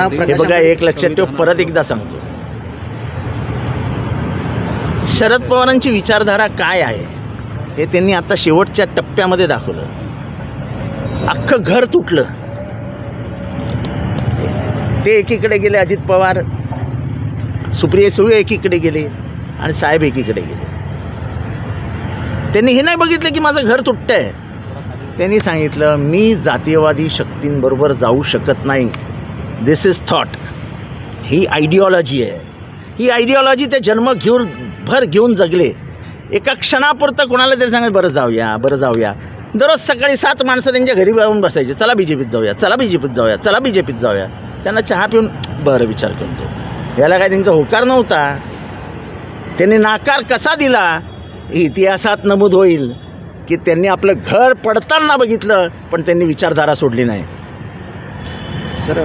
पुन्हा हे बघा, एक लक्षात ठेव, परत एकदा सांगतो, शरद पवारांची विचारधारा काय आहे हे त्यांनी आता शेवटच्या टप्प्यामध्ये दाखवलं. अख्खं घर तुटलं. ते एकीकडे गेले, अजित पवार, सुप्रिया सुळे एकीकडे गेले आणि साहेब एकीकडे गेले. त्यांनी हे नाही बघितलं की माझं घर तुटतंय. त्यांनी सांगितलं मी जातीयवादी शक्तींबरोबर जाऊ शकत नाही. दिस इज थॉट. ही आयडिओलॉजी आहे. ही आयडिओलॉजी ते जन्म घेऊन जगले. एका क्षणापुरतं कोणाला तरी सांगायचं बरं जाऊया, बरं जाऊया. दररोज सकाळी 7 माणसं त्यांच्या घरी जाऊन बसायचे, चला BJPत जाऊया, चला BJPत जाऊया, चला BJPत जाऊया. त्यांना चहा पिऊन बरं विचार करतो. याला काय त्यांचा होकार नव्हता. त्यांनी नाकार कसा दिला इतिहासात नमूद होईल की त्यांनी आपलं घर पडताना बघितलं पण त्यांनी विचारधारा सोडली नाही. सर,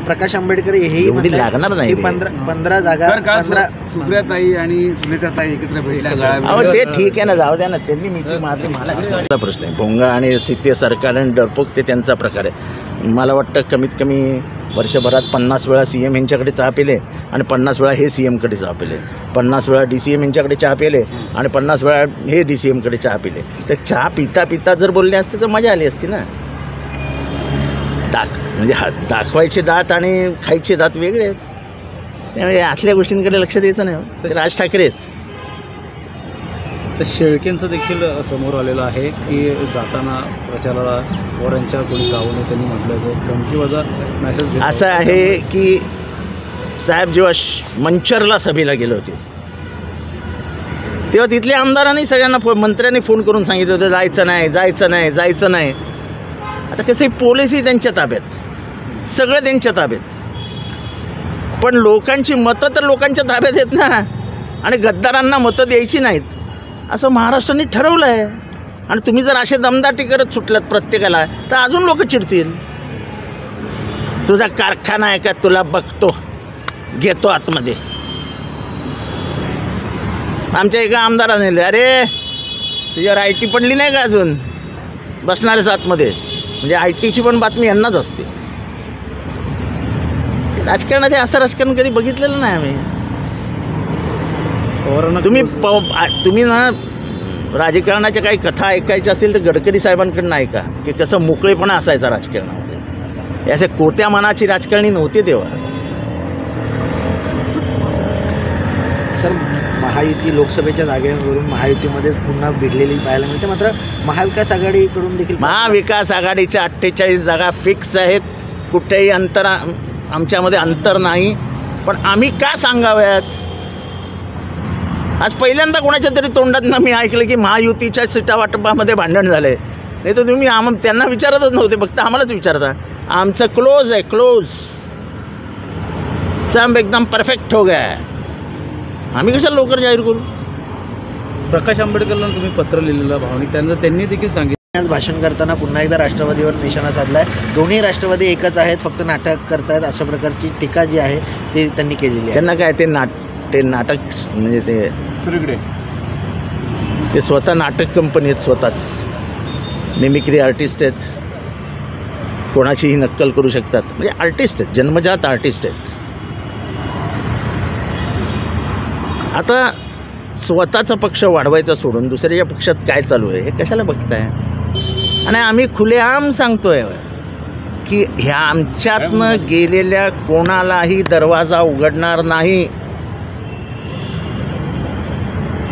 प्रकाश आंबेडकर हेही लागणार नाही. 15 जागा, 15 सुप्रियाताई आणि सुनीताताई एकत्र भेटल्या. अहो ते ठीक आहे ना, जाऊ द्या ना. त्यांनी नीती मारली, मला प्रश्न आहे. भोंगा आणि सिद्धी सरकार आणि डरपोक ते त्यांचा प्रकार आहे. मला वाटतं कमीत कमी वर्षभरात 50 वेळा CM यांच्याकडे चहा पिले आणि 50 वेळा हे CMकडे चहा पिले, 50 वेळा DCM यांच्याकडे चहा पिले आणि 50 वेळा हे DCMकडे चहा पिले. तर चहा पिता पिता जर बोलले असते तर मजा आली असती ना. म्हणजे दाखवायचे दात आणि खायचे दात वेगळे आहेत. त्यामुळे असल्या गोष्टींकडे लक्ष द्यायचं नाही. राज ठाकरे आहेत. तर शेळकेंचं देखील समोर आलेलं आहे की जाताना प्रचाराला पवारांच्या कोणी जाऊ नये त्यांनी म्हटलं. धमकीवजा मेसेज असं आहे की साहेब जेव्हा मंचरला सभेला गेले होते तेव्हा तिथल्या आमदारांनी सगळ्यांना मंत्र्यांनी फोन करून सांगितलं होतं जायचं नाही, जायचं नाही, जायचं नाही. आता कसं पोलिसही त्यांच्या ताब्यात, सगळं त्यांच्या ताब्यात. पण लोकांची मतं तर लोकांच्या ताब्यात आहेत ना. आणि गद्दारांना मतं द्यायची नाहीत असं महाराष्ट्राने ठरवलं आहे. आणि तुम्ही जर असे दमदाटी करत सुटलात प्रत्येकाला तर अजून लोक चिडतील. तुझा कारखाना आहे का, तुला बघतो, घेतो आतमध्ये. आमच्या एका आमदाराने नेले, अरे तुझ्यावर IT पडली नाही का अजून, बसणारेच आतमध्ये. म्हणजे ITची पण बातमी यांनाच असते. राजकारणात हे असं राजकारण कधी बघितलेलं नाही आम्ही. तुम्ही ना राजकारणाच्या काही कथा ऐकायच्या असतील तर गडकरी साहेबांकडून ऐका की कसं मोकळेपणा असायचा राजकारणामध्ये. असे कोत्या मनाची राजकारणी नव्हते तेव्हा. सर, महायुती लोकसभेच्या जागेवरून महायुतीमध्ये पुन्हा भिडलेली पाहायला मिळते. मात्र महाविकास आघाडीकडून देखील महाविकास आघाडीच्या 48 जागा फिक्स आहेत. कुठेही आमच्यामध्ये अंतर नाही. पण आम्ही का सांगाव्यात? आज पहिल्यांदा कोणाच्या तरी तोंडातनं मी ऐकलं की महायुतीच्या सीटा वाटपामध्ये भांडण झालं आहे. नाही तर तुम्ही त्यांना विचारतच नव्हते, फक्त आम्हालाच विचारता. आमचं क्लोज आहे, क्लोज. सब एकदम परफेक्ट हो गया है. आम्ही कशाला लवकर जाहीर करू? प्रकाश आंबेडकरला तुम्ही पत्र लिहिलेलं भावनिक, त्यांनी देखील सांगितलं. आज भाषण करताना पुन्हा एकदा राष्ट्रवादीवर निशाणा साधला आहे. दोन्ही राष्ट्रवादी एकच आहेत, फक्त नाटक करतायत अशा प्रकारची टीका जी आहे ते त्यांनी केलेली आहे. त्यांना काय ते नाटक म्हणजे ते स्वतः नाटक कंपनी आहेत, स्वतःच मिमिक्री आर्टिस्ट आहेत. कोणाचीही नक्कल करू शकतात. म्हणजे आर्टिस्ट आहेत, जन्मजात आर्टिस्ट आहेत. आता स्वतःचा पक्ष वाढवायचा सोडून दुसऱ्याच्या पक्षात काय चालू आहे हे कशाला बघताय? आणि आम्ही खुलेआम सांगतोय की ह्या आमच्यातनं गेलेल्या कोणालाही दरवाजा उघडणार नाही.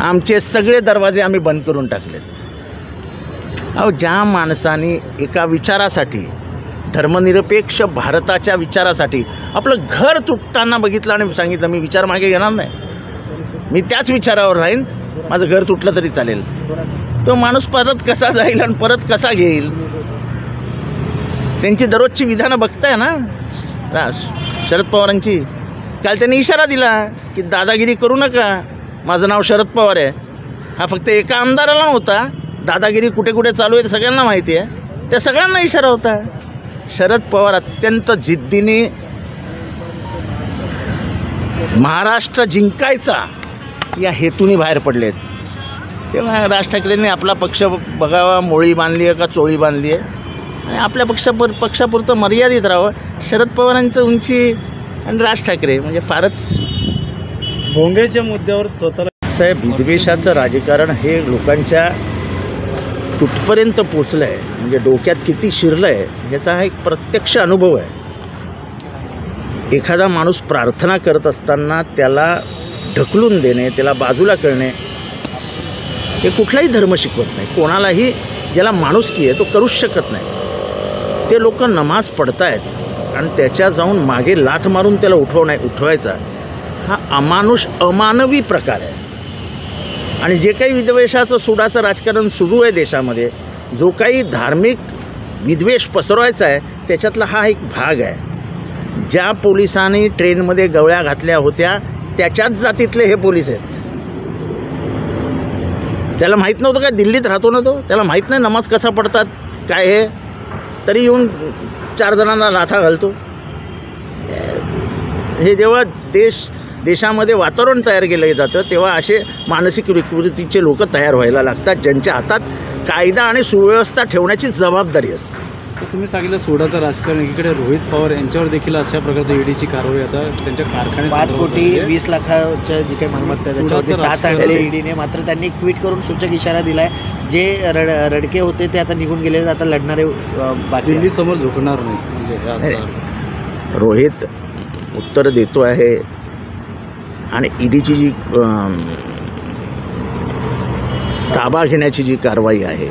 आमचे सगळे दरवाजे आम्ही बंद करून टाकलेत. अहो, ज्या माणसाने एका विचारासाठी, धर्मनिरपेक्ष भारताच्या विचारासाठी आपलं घर तुटताना बघितलं आणि सांगितलं मी विचार मागे घेणार नाही, मी त्याच विचारावर राहीन, माझं घर तुटलं तरी चालेल, तो माणूस परत कसा जाईल आणि परत कसा घेईल? त्यांची दररोजची विधानं बघताय ना शरद पवारांची. काल त्यांनी इशारा दिला की दादागिरी करू नका, माझं नाव शरद पवार आहे. हा फक्त एका आमदाराला नव्हता, दादागिरी कुठे कुठे चालू आहे सगळ्यांना माहिती आहे, त्या सगळ्यांना इशारा होता. शरद पवार अत्यंत जिद्दीने महाराष्ट्र जिंकायचा या हेतूने बाहेर पडलेत. तेव्हा राज ठाकरेंनी आपला पक्ष बघावा, मोळी बांधली आहे का चोळी बांधली आहे आणि आपल्या पक्षापुरतं मर्यादित राहावं. शरद पवारांचं उंची आणि राज ठाकरे म्हणजे फारच. भोंग्याच्या मुद्द्यावर स्वतःला साहेब, विद्वेषाचं राजकारण हे लोकांच्या कुठपर्यंत पोचलं आहे, म्हणजे डोक्यात किती शिरलं आहे, ह्याचा हा एक प्रत्यक्ष अनुभव आहे. एखादा माणूस प्रार्थना करत असताना त्याला ढकलून देणे, त्याला बाजूला करणे, हे कुठलाही धर्म शिकवत नाही. कोणालाही ज्याला माणुसकी आहे तो करूच शकत नाही. ते लोक नमाज पडतायत आणि त्याच्या जाऊन मागे लाथ मारून त्याला उठवायचा हा अमानवी प्रकार आहे. आणि जे काही विद्वेषाचं सुडाचं राजकारण सुरू आहे देशामध्ये, जो काही धार्मिक विद्वेष पसरवायचा आहे, त्याच्यातला हा एक भाग आहे. ज्या पोलिसांनी ट्रेनमध्ये गवळ्या घातल्या होत्या त्याच्याच जातीतले हे पोलीस आहेत. त्याला माहीत नव्हतं काय, दिल्लीत राहतो ना तो, त्याला माहीत नाही नमाज कसा पडतात काय हे, तरी येऊन 4 जणांना लाथा घालतो. हे जेव्हा देशामध्ये वातावरण तयार केलं जातं तेव्हा असे मानसिक विकृतीचे लोक तयार व्हायला लागतात, ज्यांच्या हातात कायदा आणि सुव्यवस्था ठेवण्याची जबाबदारी असते. तुम्ही सांगितलं सोडाचं राजकारण, एकीकडे रोहित पवार यांच्यावर देखील अशा प्रकारची ईडीची कारवाई आता त्यांच्या कारखान्यात 5 कोटी 20 लाखाच्या जी काही मालमत्ता आहे त्याच्यावरती टाच आणली ईडीने. मात्र त्यांनी एक ट्विट करून सूचक इशारा दिलाय, जे रडके होते ते आता निघून गेले, आता लढणारे बाकी दिल्ली समोर झुकणार नाही. म्हणजे रोहित उत्तर देतो आहे आणि ईडीची जी ताबा घेण्याची जी कारवाई आहे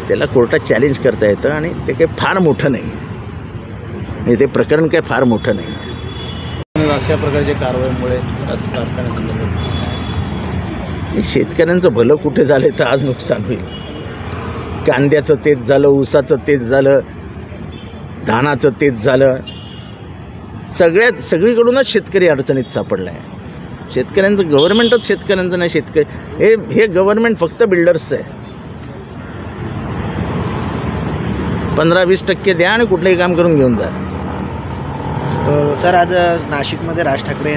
त्याला कोर्टात चॅलेंज करता येतं आणि ते काही फार मोठं नाही आहे. ते प्रकरण काही फार मोठं नाही आहे. अशा प्रकारच्या कारवाईमुळे कारखान्यात शेतकऱ्यांचं भलं कुठे झालं तर आज नुकसान होईल. कांद्याचं तेच झालं, ऊसाचं तेच झालं, धानाचं तेच झालं. सगळीकडूनच शेतकरी अडचणीत सापडला आहे. शेतकऱ्यांचं गव्हर्नमेंटच शेतकऱ्यांचं नाही. हे गव्हर्नमेंट फक्त बिल्डर्सचं आहे. 15-20% द्या आणि कुठलंही काम करून घेऊन जा. सर, आज नाशिकमध्ये राज ठाकरे